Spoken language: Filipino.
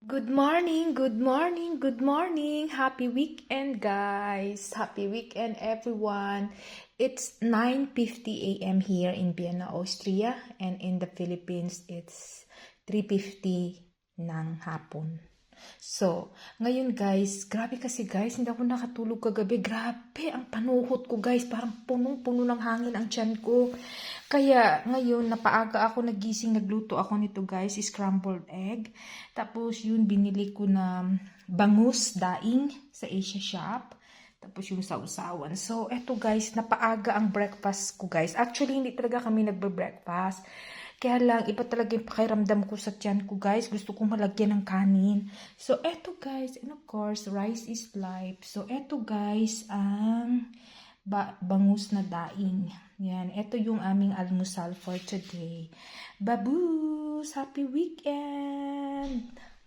Good morning, good morning, good morning. Happy weekend, guys. Happy weekend, everyone. It's 9:50 a.m. here in Vienna, Austria, and in the Philippines, it's 3:50 ng hapon. So, ngayon guys, grabe kasi guys, hindi ako nakatulog kagabi. Grabe, ang panuhot ko guys, parang punong-puno ng hangin ang tiyan ko. Kaya ngayon, napaaga ako nagising, nagluto ako nito guys, scrambled egg. Tapos yun, binili ko na bangus daing sa Asia Shop. Tapos yung sausawan. So, eto guys, napaaga ang breakfast ko guys. Actually, hindi talaga kami nagbe-breakfast. Kaya lang, iba talaga yung pakiramdam ko sa tiyan ko, guys. Gusto kong malagyan ng kanin. So, eto, guys. And of course, rice is life. So, eto, guys, ang bangus na daing. Yan. Eto yung aming almusal for today. Baboos! Happy weekend!